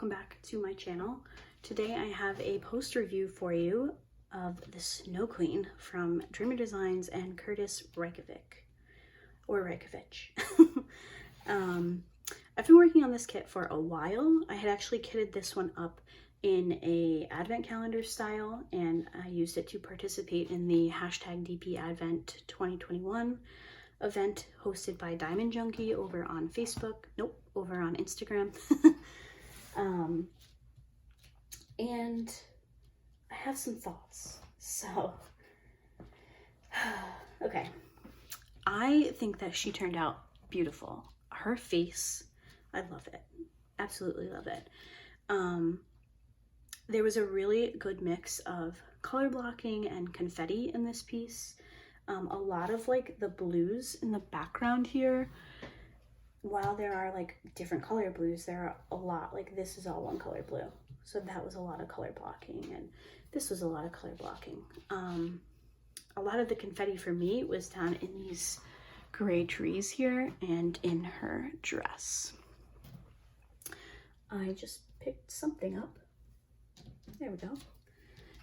welcome back to my channel. Today I have a post review for you of the Snow Queen from Dreamer Designs and Curtis Reykjavik, or Reykjavik. I've been working on this kit for a while. I had actually kitted this one up in a advent calendar style, and I used it to participate in the hashtag DP Advent 2021 event hosted by Diamond Junkie over on Facebook, over on Instagram. And I have some thoughts. So, okay. I think that she turned out beautiful. Her face, I love it. Absolutely love it. There was a really good mix of color blocking and confetti in this piece. A lot of like the blues in the background here, while there are like different color blues, there are a lot, like this is all one color blue. So that was a lot of color blocking, and this was a lot of color blocking. A lot of the confetti for me was down in these gray trees here and in her dress. I just picked something up. There we go.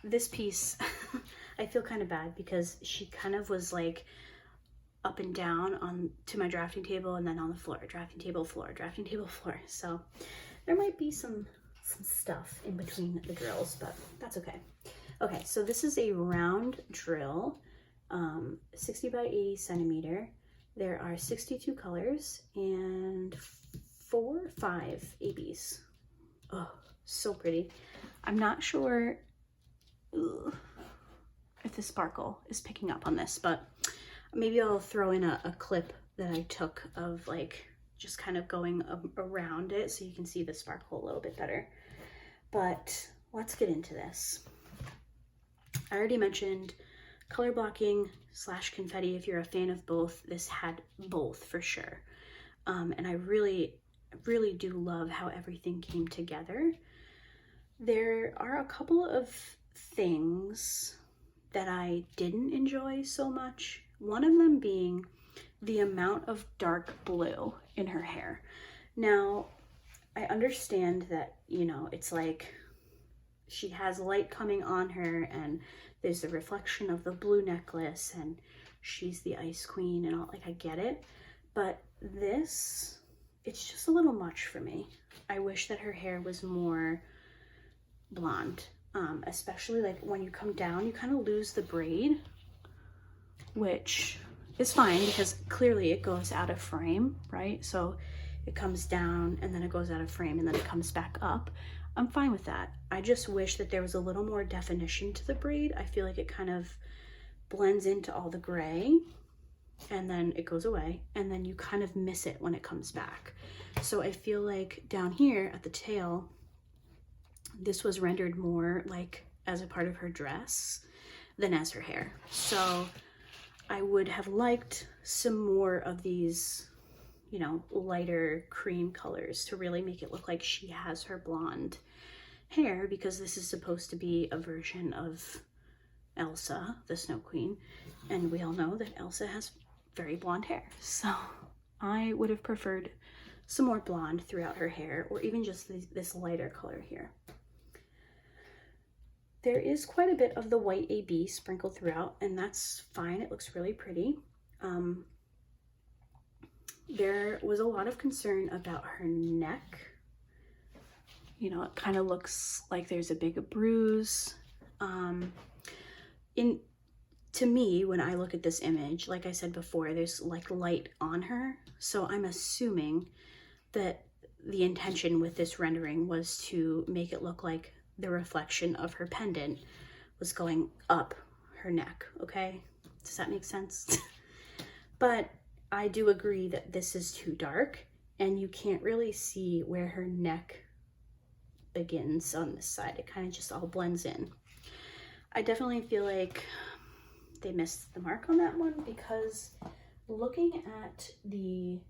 This piece, I feel kind of bad because she kind of was like up and down on to my drafting table and then on the floor, drafting table, floor, drafting table, floor. So there might be some stuff in between the drills, but that's okay. Okay, so this is a round drill, 60 by 80 centimeter. There are 62 colors and 5 ABs. Oh, so pretty. I'm not sure if the sparkle is picking up on this, but maybe I'll throw in a clip that I took of like just kind of going around it so you can see the sparkle a little bit better. But let's get into this. I already mentioned color blocking / confetti. If you're a fan of both, this had both for sure. And I really do love how everything came together. There are a couple of things that I didn't enjoy so much. One of them being the amount of dark blue in her hair. Now, I understand that, you know, it's like she has light coming on her and there's the reflection of the blue necklace and she's the ice queen and all, like, I get it. But this, it's just a little much for me. I wish that her hair was more blonde, especially like when you come down, you kind of lose the braid, which is fine because clearly it goes out of frame, right? So it comes down and then it goes out of frame and then it comes back up. I'm fine with that. I just wish that there was a little more definition to the braid. I feel like it kind of blends into all the gray and then it goes away and then you kind of miss it when it comes back. So I feel like down here at the tail, this was rendered more like as a part of her dress than as her hair. So I would have liked some more of these, you know, lighter cream colors to really make it look like she has her blonde hair, because this is supposed to be a version of Elsa, the Snow Queen, and we all know that Elsa has very blonde hair. So I would have preferred some more blonde throughout her hair, or even just this lighter color here. There is quite a bit of the white AB sprinkled throughout, and that's fine. It looks really pretty. There was a lot of concern about her neck. You know, it kind of looks like there's a big bruise. To me, when I look at this image, like I said before, there's like light on her. So I'm assuming that the intention with this rendering was to make it look like the reflection of her pendant was going up her neck, okay? Does that make sense? But I do agree that this is too dark and you can't really see where her neck begins on this side. It kind of just all blends in. I definitely feel like they missed the mark on that one, because looking at the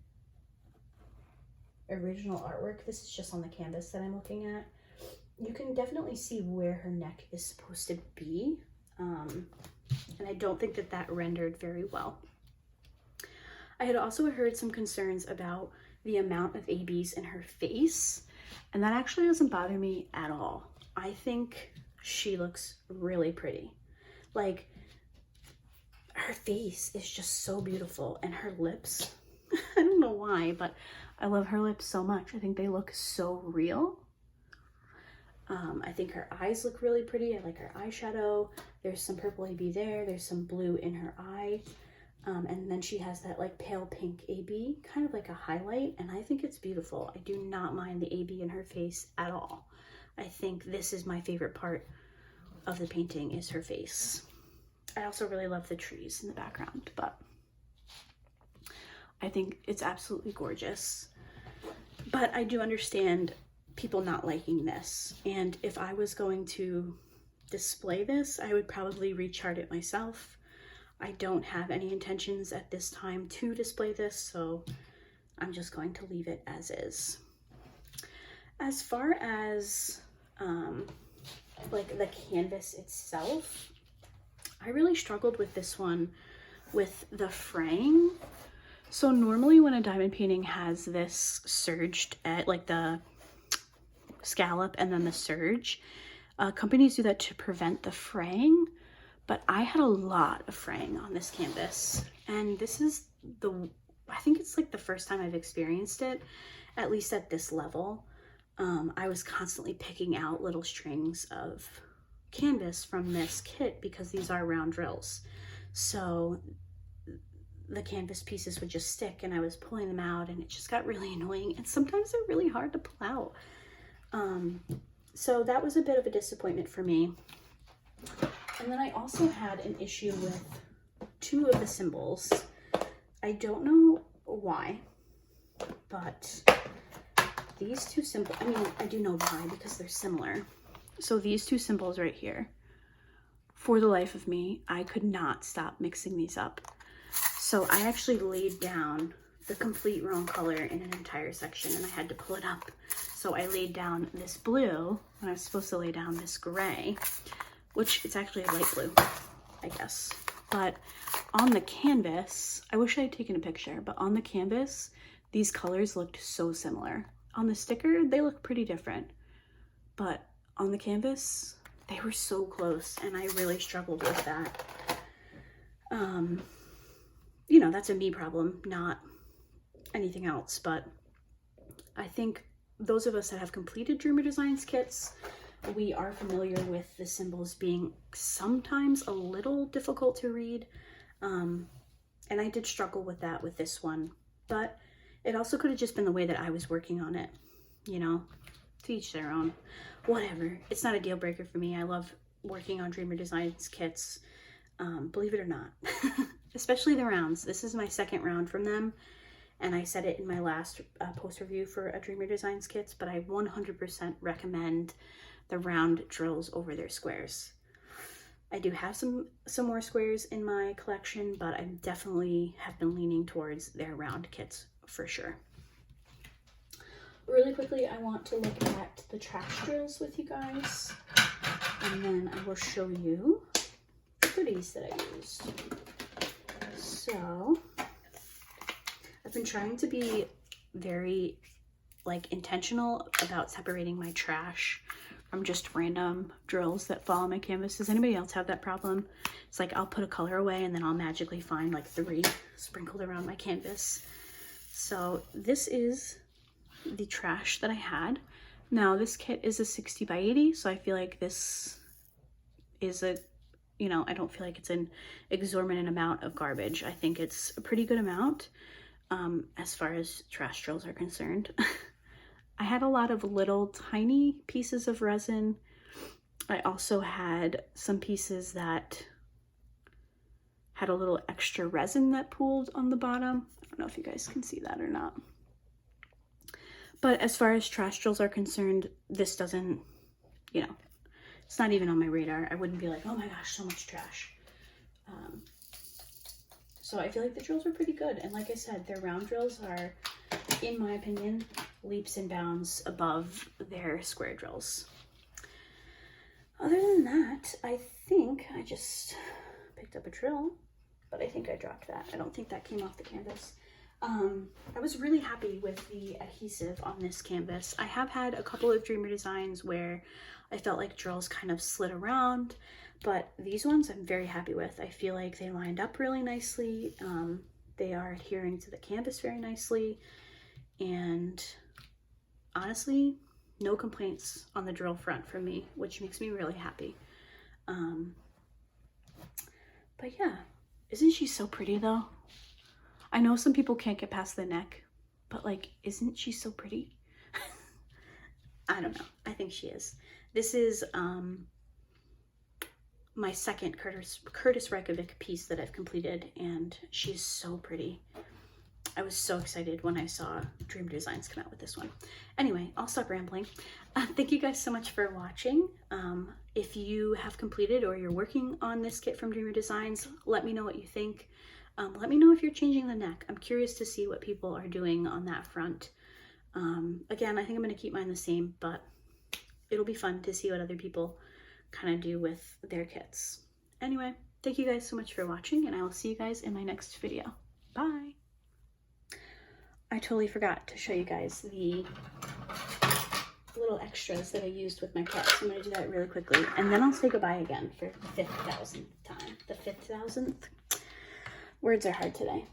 original artwork, this is just on the canvas that I'm looking at, you can definitely see where her neck is supposed to be. And I don't think that that rendered very well. I had also heard some concerns about the amount of ABs in her face. And that actually doesn't bother me at all. I think she looks really pretty. Like, her face is just so beautiful, and her lips, I don't know why, but I love her lips so much. I think they look so real. I think her eyes look really pretty. I like her eyeshadow. There's some purple AB there. There's some blue in her eye. And then she has that like pale pink AB, kind of like a highlight, and I think it's beautiful. I do not mind the AB in her face at all. I think this is my favorite part of the painting, is her face. I also really love the trees in the background, but I think it's absolutely gorgeous. But I do understand people not liking this, and if I was going to display this, I would probably rechart it myself. I don't have any intentions at this time to display this, so I'm just going to leave it as is. As far as like the canvas itself, I really struggled with this one with the fraying. So normally when a diamond painting has this surged at like the scallop and then the surge, companies do that to prevent the fraying, but I had a lot of fraying on this canvas, and this is I think it's like the first time I've experienced it, at least at this level. I was constantly picking out little strings of canvas from this kit because these are round drills. So the canvas pieces would just stick, and I was pulling them out, and it just got really annoying, and sometimes they're really hard to pull out. So that was a bit of a disappointment for me. And then I also had an issue with two of the symbols. I don't know why, but these two symbols, I mean, I do know why, because they're similar. So these two symbols right here, for the life of me, I could not stop mixing these up. So I actually laid down the complete wrong color in an entire section, and I had to pull it up. So I laid down this blue when I was supposed to lay down this gray, which it's actually a light blue, I guess. But on the canvas, I wish I had taken a picture, but on the canvas, these colors looked so similar. On the sticker, they look pretty different, but on the canvas, they were so close, and I really struggled with that. You know, that's a me problem, not anything else, but I think those of us that have completed Dreamer Designs kits, we are familiar with the symbols being sometimes a little difficult to read, and I did struggle with that with this one, but it also could have just been the way that I was working on it, you know, to each their own, whatever. It's not a deal breaker for me. I love working on Dreamer Designs kits, believe it or not, especially the rounds. This is my second round from them, and I said it in my last post review for a Dreamer Designs kits, but I 100% recommend the round drills over their squares. I do have some more squares in my collection, but I definitely have been leaning towards their round kits for sure. Really quickly, I want to look at the trash drills with you guys, and then I will show you the goodies that I used. So I've been trying to be very like intentional about separating my trash from just random drills that fall on my canvas. Does anybody else have that problem? It's like I'll put a color away and then I'll magically find like 3 sprinkled around my canvas. So this is the trash that I had. Now this kit is a 60 by 80, so I feel like this is a, you know, I don't feel like it's an exorbitant amount of garbage. I think it's a pretty good amount as far as trash drills are concerned. I had a lot of little tiny pieces of resin. I also had some pieces that had a little extra resin that pooled on the bottom. I don't know if you guys can see that or not. But as far as trash drills are concerned, this doesn't, you know, it's not even on my radar. I wouldn't be like, oh my gosh, so much trash. So I feel like the drills are pretty good. And like I said, their round drills are, in my opinion, leaps and bounds above their square drills. Other than that, I think I just picked up a drill, but I think I dropped that. I don't think that came off the canvas. I was really happy with the adhesive on this canvas. I have had a couple of Dreamer designs where I felt like drills kind of slid around, but these ones I'm very happy with. I feel like they lined up really nicely. They are adhering to the canvas very nicely, and honestly, no complaints on the drill front from me, which makes me really happy. But yeah, isn't she so pretty though? I know some people can't get past the neck, but like, isn't she so pretty? I don't know. I think she is. This is my second Curtis Reykjavik piece that I've completed, and she's so pretty. I was so excited when I saw Dream Designs come out with this one. Anyway, I'll stop rambling. Thank you guys so much for watching. If you have completed or you're working on this kit from Dreamer Designs, let me know what you think. Let me know if you're changing the neck. I'm curious to see what people are doing on that front. Again, I think I'm going to keep mine the same, but it'll be fun to see what other people kind of do with their kits. Anyway, thank you guys so much for watching, and I will see you guys in my next video. Bye! I totally forgot to show you guys the little extras that I used with my kit. So I'm going to do that really quickly, and then I'll say goodbye again for the 5,000th time. The 5,000th? Words are hard today.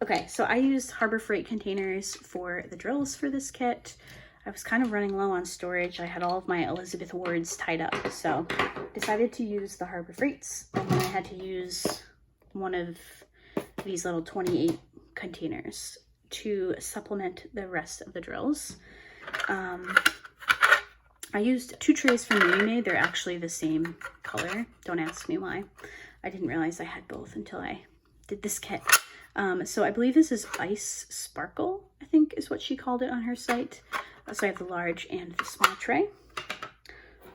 Okay, so I used Harbor Freight containers for the drills for this kit. I was kind of running low on storage. I had all of my Elizabeth Wards tied up, so decided to use the Harbor Freights, and then I had to use one of these little 28 containers to supplement the rest of the drills. I used 2 trays from Mary Made. They're actually the same color. Don't ask me why. I didn't realize I had both until I did this kit. So I believe this is Ice Sparkle, I think is what she called it on her site. So I have the large and the small tray.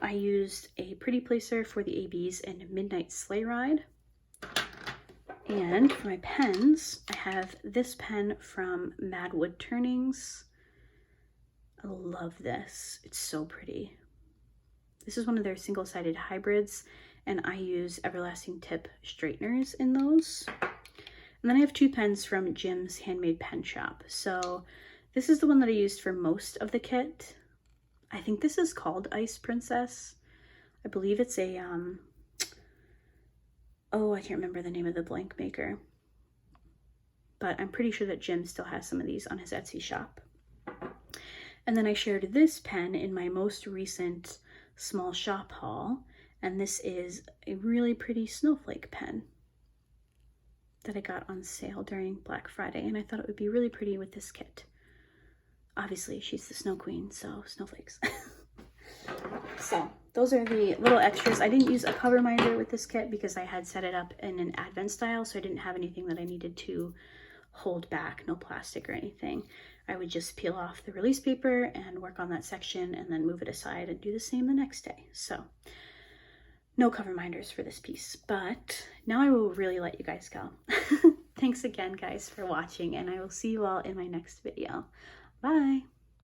I used a Pretty Placer for the ABs and Midnight Sleigh Ride. And for my pens, I have this pen from Mad Wood Turnings. I love this. It's so pretty. This is one of their single-sided hybrids, and I use Everlasting Tip straighteners in those. And then I have 2 pens from Jim's Handmade Pen Shop. So this is the one that I used for most of the kit. I think this is called Ice Princess. I believe it's a, oh, I can't remember the name of the blank maker. But I'm pretty sure that Jim still has some of these on his Etsy shop. And then I shared this pen in my most recent small shop haul. And this is a really pretty snowflake pen that I got on sale during Black Friday, and I thought it would be really pretty with this kit. Obviously, she's the Snow Queen, so snowflakes. So those are the little extras. I didn't use a cover minder with this kit because I had set it up in an advent style, so I didn't have anything that I needed to hold back, no plastic or anything. I would just peel off the release paper and work on that section and then move it aside and do the same the next day. So no cover minders for this piece, but now I will really let you guys go. Thanks again, guys, for watching, and I will see you all in my next video. Bye!